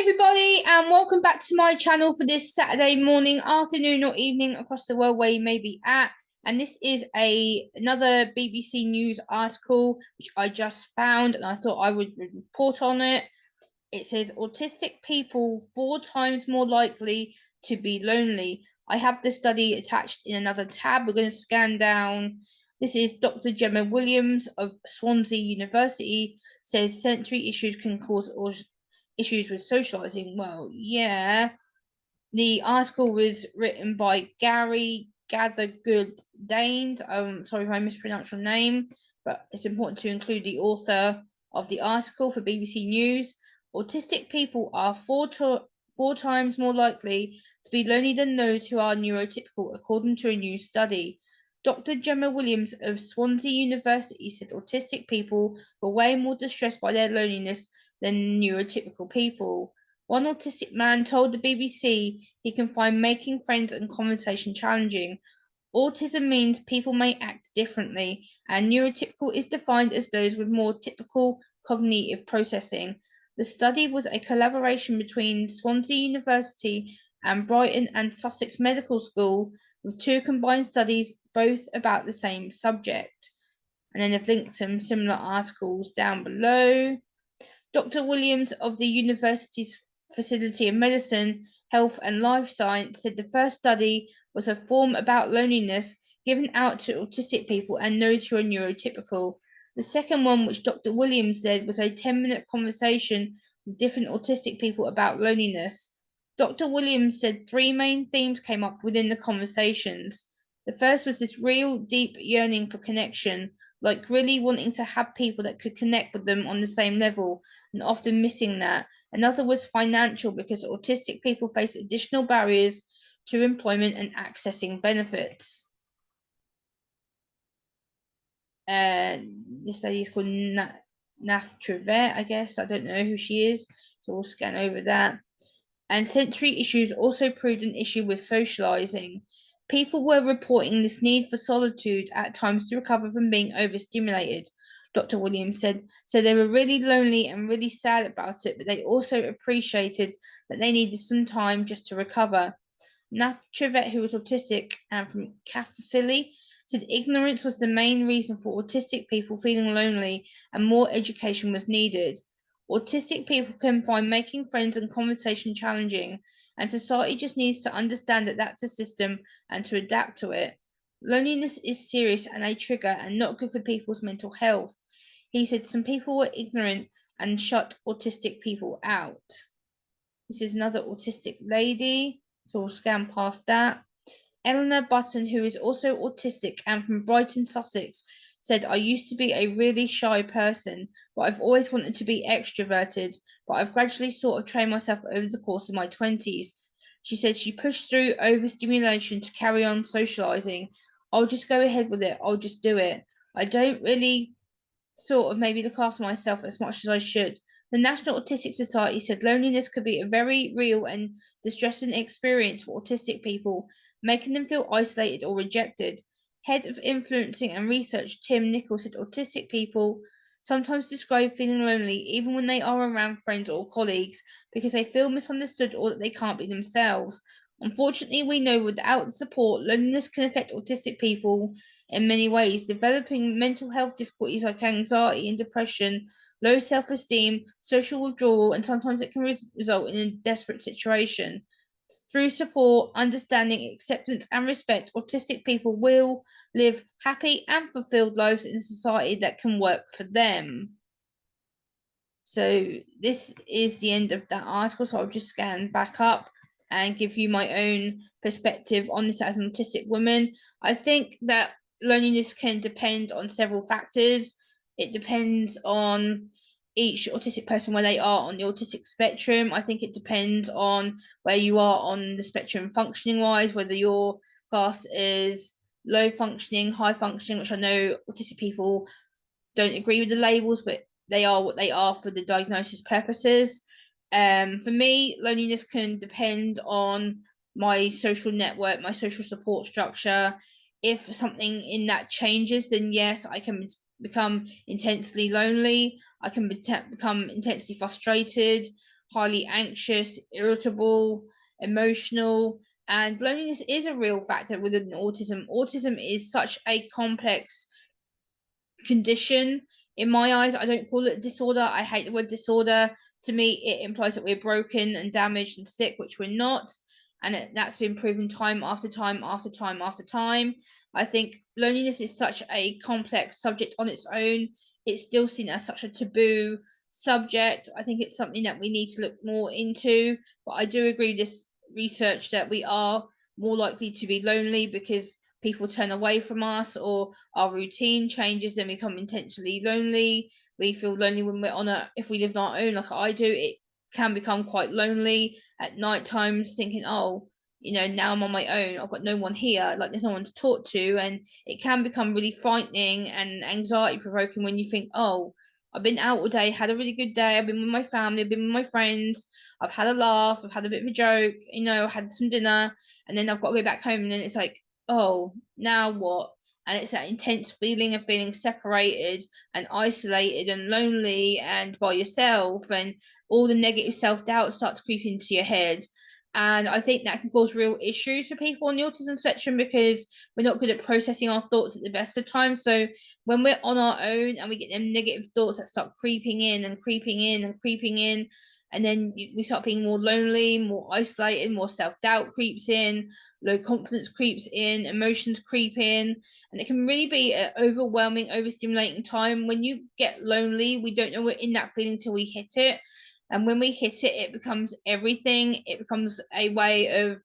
everybody, and welcome back to my channel for this Saturday morning, afternoon, or evening across the world where you may be at. And this is another BBC News article which I just found, and I thought I would report on it. It says autistic people 4 times more likely to be lonely. I have the study attached in another tab. We're going to scan down. This is Dr. Gemma Williams of Swansea University says sensory issues can cause issues with socializing. Well, yeah. The article was written by Gary Gathergood Danes. Sorry if I mispronounced your name, but it's important to include the author of the article for BBC News. Autistic people are four times more likely to be lonely than those who are neurotypical, according to a new study. Dr. Gemma Williams of Swansea University said autistic people were way more distressed by their loneliness than neurotypical people. One autistic man told the BBC he can find making friends and conversation challenging. Autism means people may act differently, and neurotypical is defined as those with more typical cognitive processing. The study was a collaboration between Swansea University and Brighton and Sussex Medical School, with two combined studies, both about the same subject. And then they've linked some similar articles down below. Dr. Williams of the university's Facility of Medicine, Health and Life Science said the first study was a form about loneliness given out to autistic people and those who are neurotypical. The second one, which Dr. Williams led, was a 10-minute conversation with different autistic people about loneliness. Dr. Williams said 3 main themes came up within the conversations. The first was this real deep yearning for connection, like really wanting to have people that could connect with them on the same level, and often missing that. Another was financial, because autistic people face additional barriers to employment and accessing benefits. This lady is called Nath Trivet, I guess. I don't know who she is, so we'll scan over that. And sensory issues also proved an issue with socializing. People were reporting this need for solitude at times to recover from being overstimulated, Dr. Williams said. So they were really lonely and really sad about it, but they also appreciated that they needed some time just to recover. Nath Trivet, who was autistic and from Caerphilly, said ignorance was the main reason for autistic people feeling lonely and more education was needed. Autistic people can find making friends and conversation challenging, and society just needs to understand that that's a system and to adapt to it. Loneliness is serious and a trigger and not good for people's mental health. He said some people were ignorant and shut autistic people out. This is another autistic lady, so we'll scan past that. Eleanor Button, who is also autistic and from Brighton, Sussex, said, I used to be a really shy person, but I've always wanted to be extroverted, but I've gradually sort of trained myself over the course of my 20s. She said she pushed through overstimulation to carry on socializing. I'll just go ahead with it. I'll just do it. I don't really sort of maybe look after myself as much as I should. The National Autistic Society said loneliness could be a very real and distressing experience for autistic people, making them feel isolated or rejected. Head of Influencing and Research Tim Nichols said autistic people sometimes describe feeling lonely even when they are around friends or colleagues because they feel misunderstood or that they can't be themselves. Unfortunately, we know without support, loneliness can affect autistic people in many ways, developing mental health difficulties like anxiety and depression, low self-esteem, social withdrawal, and sometimes it can result in a desperate situation. Through support, understanding, acceptance, and respect, autistic people will live happy and fulfilled lives in a society that can work for them. So this is the end of that article, so I'll just scan back up and give you my own perspective on this as an autistic woman. I think that loneliness can depend on several factors. It depends on each autistic person where they are on the autistic spectrum. I think it depends on where you are on the spectrum functioning wise, whether your class is low functioning, high functioning, which I know autistic people don't agree with the labels, but they are what they are for the diagnosis purposes. For me, loneliness can depend on my social network, my social support structure. If something in that changes, then yes, I can become intensely lonely. I can become intensely frustrated. highly anxious, irritable, emotional, and loneliness is a real factor within autism. Autism is such a complex condition. In my eyes, I don't call it a disorder. I hate the word disorder. To me, it implies that we're broken and damaged and sick, which we're not. And that's been proven time after time after time after time. I think loneliness is such a complex subject on its own. It's still seen as such a taboo subject. I think it's something that we need to look more into. But I do agree with this research that we are more likely to be lonely because people turn away from us, or our routine changes and we become intentionally lonely. We feel lonely when we're on if we live on our own, like I do, it can become quite lonely at night times, thinking, oh, now I'm on my own. I've got no one here. Like there's no one to talk to. And it can become really frightening and anxiety provoking when you think, oh, I've been out all day, had a really good day. I've been with my family, I've been with my friends. I've had a laugh, I've had a bit of a joke, had some dinner, and then I've got to go back home. And then it's like, oh, now what? And it's that intense feeling of feeling separated and isolated and lonely and by yourself, and all the negative self-doubt starts to creep into your head. And I think that can cause real issues for people on the autism spectrum because we're not good at processing our thoughts at the best of times. So when we're on our own and we get them negative thoughts that start creeping in and creeping in and creeping in, and then we start feeling more lonely, more isolated, more self-doubt creeps in, low confidence creeps in, emotions creep in, and it can really be an overwhelming, overstimulating time. When you get lonely, we don't know we're in that feeling till we hit it. And when we hit it, it becomes everything. It becomes a way of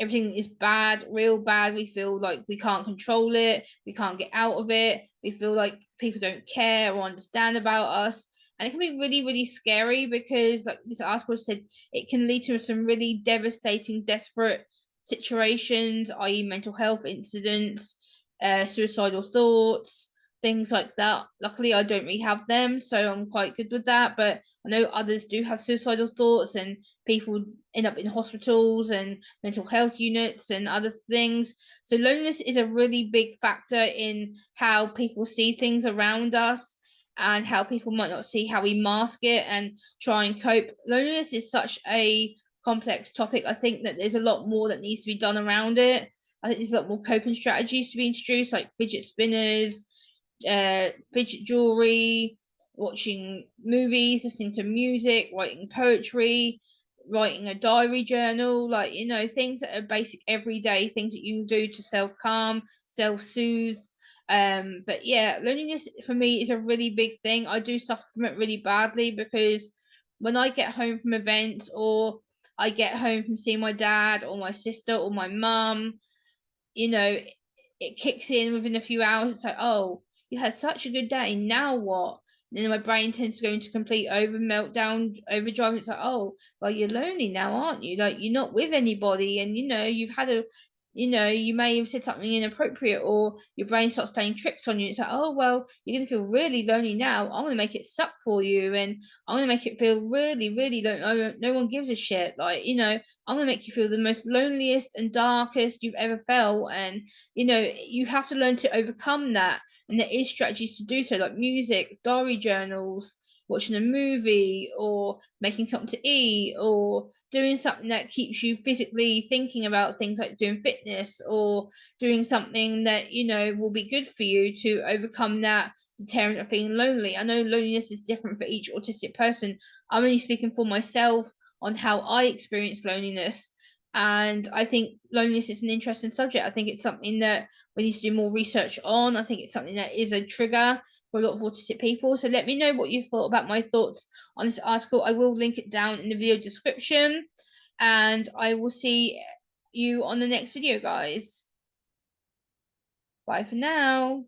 everything is bad, real bad. We feel like we can't control it, we can't get out of it. We feel like people don't care or understand about us. And it can be really, really scary because, like this article said, it can lead to some really devastating, desperate situations, i.e., mental health incidents, suicidal thoughts, things like that. Luckily, I don't really have them, so I'm quite good with that. But I know others do have suicidal thoughts, and people end up in hospitals and mental health units and other things. So, loneliness is a really big factor in how people see things around us and how people might not see how we mask it and try and cope. Loneliness is such a complex topic. I think that there's a lot more that needs to be done around it. I think there's a lot more coping strategies to be introduced, like fidget spinners, fidget jewelry, watching movies, listening to music, writing poetry, writing a diary journal, like, things that are basic everyday things that you can do to self calm, self soothe. But yeah, loneliness for me is a really big thing. I do suffer from it really badly because when I get home from events, or I get home from seeing my dad or my sister or my mum, you know, it kicks in within a few hours. It's like, oh, you had such a good day. Now what? And then my brain tends to go into complete over meltdown, overdrive. It's like, oh, well, you're lonely now, aren't you? Like you're not with anybody, and you've had a, you may have said something inappropriate, or your brain starts playing tricks on you. It's like, oh, well, you're gonna feel really lonely now. I'm gonna make it suck for you, and I'm gonna make it feel really, really lonely. No one gives a shit. Like, I'm gonna make you feel the most loneliest and darkest you've ever felt. And you have to learn to overcome that. And there is strategies to do so, like music, diary journals, watching a movie, or making something to eat, or doing something that keeps you physically thinking about things, like doing fitness, or doing something that will be good for you to overcome that deterrent of feeling lonely. I know loneliness is different for each autistic person. I'm only speaking for myself on how I experience loneliness. And I think loneliness is an interesting subject. I think it's something that we need to do more research on. I think it's something that is a trigger for a lot of autistic people. So let me know what you thought about my thoughts on this article. I will link it down in the video description. And I will see you on the next video, guys. Bye for now.